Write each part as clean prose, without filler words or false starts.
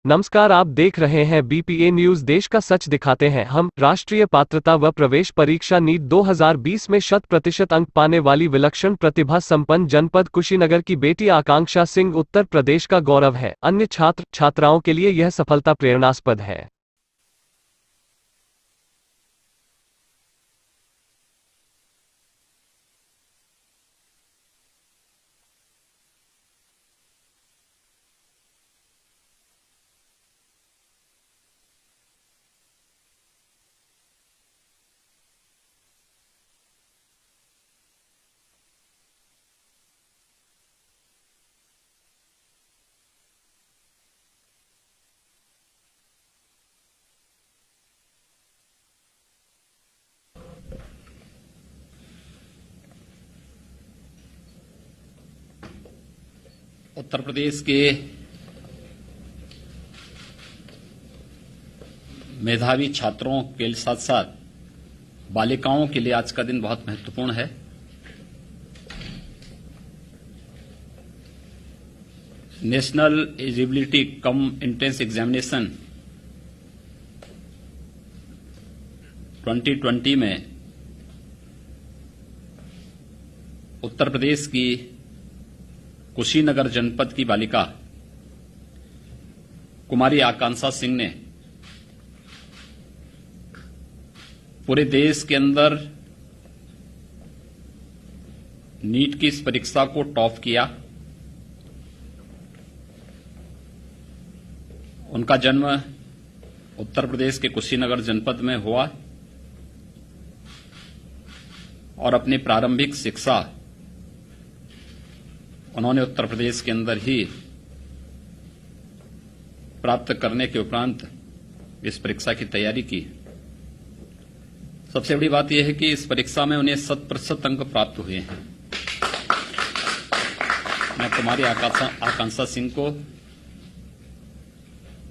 नमस्कार, आप देख रहे हैं बीपीए न्यूज। देश का सच दिखाते हैं हम। राष्ट्रीय पात्रता व प्रवेश परीक्षा नीट 2020 में 100% अंक पाने वाली विलक्षण प्रतिभा संपन्न जनपद कुशीनगर की बेटी आकांक्षा सिंह उत्तर प्रदेश का गौरव है। अन्य छात्र छात्राओं के लिए यह सफलता प्रेरणास्पद है। उत्तर प्रदेश के मेधावी छात्रों के साथ साथ बालिकाओं के लिए आज का दिन बहुत महत्वपूर्ण है। National eligibility cum entrance examination 2020 में उत्तर प्रदेश की कुशीनगर जनपद की बालिका कुमारी आकांक्षा सिंह ने पूरे देश के अंदर नीट की इस परीक्षा को टॉप किया। उनका जन्म उत्तर प्रदेश के कुशीनगर जनपद में हुआ और अपनी प्रारंभिक शिक्षा उन्होंने उत्तर प्रदेश के अंदर ही प्राप्त करने के उपरांत इस परीक्षा की तैयारी की। सबसे बड़ी बात यह है कि इस परीक्षा में उन्हें 100% अंक प्राप्त हुए हैं। मैं कुमारी आकांक्षा सिंह को,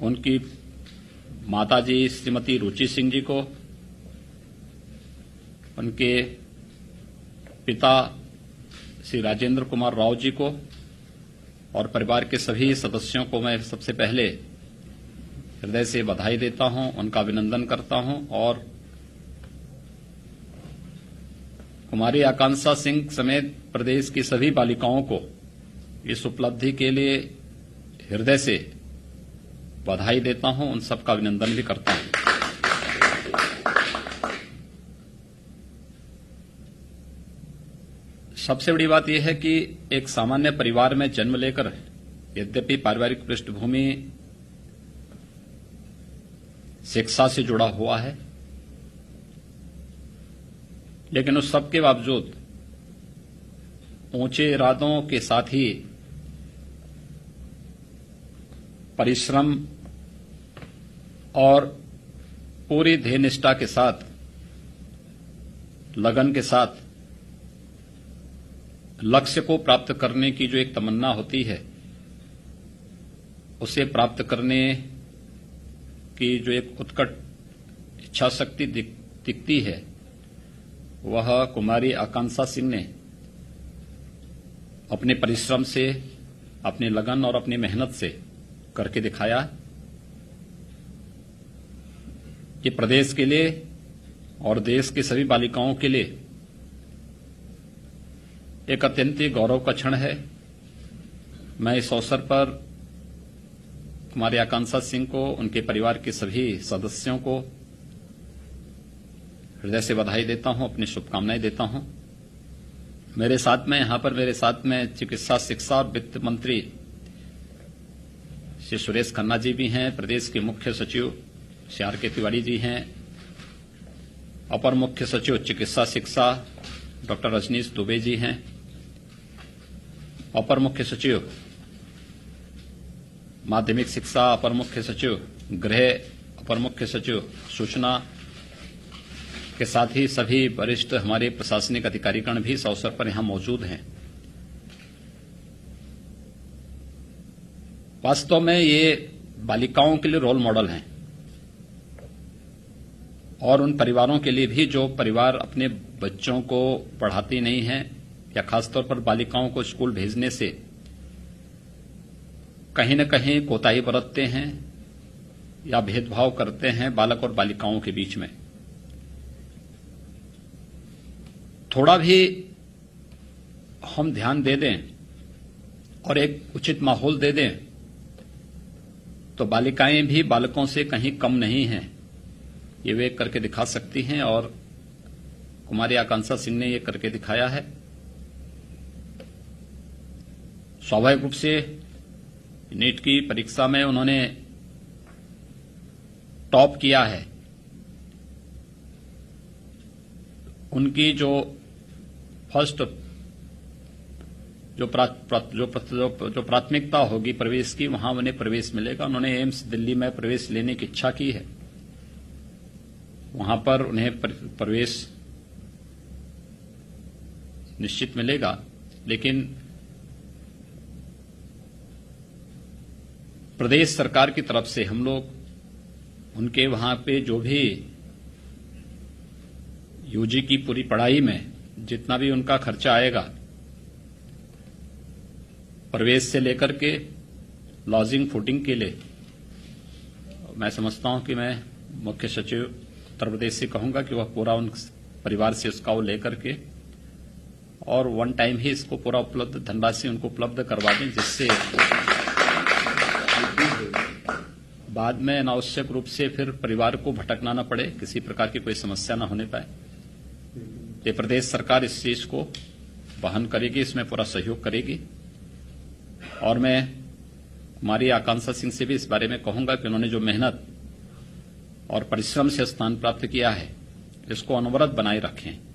उनकी माताजी श्रीमती रुचि सिंह जी को, उनके पिता श्री राजेंद्र कुमार राव जी को और परिवार के सभी सदस्यों को मैं सबसे पहले हृदय से बधाई देता हूं, उनका अभिनंदन करता हूं और कुमारी आकांक्षा सिंह समेत प्रदेश की सभी बालिकाओं को इस उपलब्धि के लिए हृदय से बधाई देता हूं, उन सबका अभिनंदन भी करता हूं। सबसे बड़ी बात यह है कि एक सामान्य परिवार में जन्म लेकर यद्यपि पारिवारिक पृष्ठभूमि शिक्षा से जुड़ा हुआ है, लेकिन उस सब के बावजूद ऊंचे इरादों के साथ ही परिश्रम और पूरी ध्येय निष्ठा के साथ, लगन के साथ लक्ष्य को प्राप्त करने की जो एक तमन्ना होती है, उसे प्राप्त करने की जो एक उत्कट इच्छा शक्ति दिखती है, वह कुमारी आकांक्षा सिंह ने अपने परिश्रम से, अपनी लगन और अपनी मेहनत से करके दिखाया कि प्रदेश के लिए और देश की सभी बालिकाओं के लिए एक अत्यंत ही गौरव का क्षण है। मैं इस अवसर पर कुमारी आकांक्षा सिंह को, उनके परिवार के सभी सदस्यों को हृदय से बधाई देता हूं, अपनी शुभकामनाएं देता हूं। मेरे साथ में चिकित्सा, शिक्षा और वित्त मंत्री श्री सुरेश खन्ना जी भी हैं, प्रदेश के मुख्य सचिव श्री आर.के. तिवारी जी हैं, अपर मुख्य सचिव चिकित्सा शिक्षा डॉक्टर रजनीश दुबे जी हैं, अपर मुख्य सचिव माध्यमिक शिक्षा, अपर मुख्य सचिव गृह, अपर मुख्य सचिव सूचना के साथ ही सभी वरिष्ठ हमारे प्रशासनिक अधिकारीगण भी इस अवसर पर यहां मौजूद हैं। वास्तव में ये बालिकाओं के लिए रोल मॉडल हैं और उन परिवारों के लिए भी जो परिवार अपने बच्चों को पढ़ाती नहीं हैं या खासतौर पर बालिकाओं को स्कूल भेजने से कहीं न कहीं कोताही बरतते हैं या भेदभाव करते हैं बालक और बालिकाओं के बीच में, थोड़ा भी हम ध्यान दे दें और एक उचित माहौल दे दें तो बालिकाएं भी बालकों से कहीं कम नहीं हैं, ये वे करके दिखा सकती हैं और कुमारी आकांक्षा सिंह ने ये करके दिखाया है। स्वाभाविक रूप से नीट की परीक्षा में उन्होंने टॉप किया है। उनकी जो फर्स्ट जो प्राथमिकता होगी प्रवेश की, वहां उन्हें प्रवेश मिलेगा। उन्होंने एम्स दिल्ली में प्रवेश लेने की इच्छा की है, वहां पर उन्हें प्रवेश निश्चित मिलेगा। लेकिन प्रदेश सरकार की तरफ से हम लोग उनके वहां पे जो भी यूजी की पूरी पढ़ाई में जितना भी उनका खर्चा आएगा, प्रवेश से लेकर के लॉजिंग फूडिंग के लिए, मैं समझता हूं कि मैं मुख्य सचिव उत्तर प्रदेश से कहूंगा कि वह पूरा उन परिवार से उसका वो लेकर के और वन टाइम ही इसको पूरा उपलब्ध धनराशि उनको उपलब्ध करवा दें, जिससे बाद में अनावश्यक रूप से फिर परिवार को भटकना न पड़े, किसी प्रकार की कोई समस्या न होने पाए। ये प्रदेश सरकार इस चीज को वहन करेगी, इसमें पूरा सहयोग करेगी। और मैं कुमारी आकांक्षा सिंह से भी इस बारे में कहूंगा कि उन्होंने जो मेहनत और परिश्रम से स्थान प्राप्त किया है, इसको अनवरत बनाए रखें।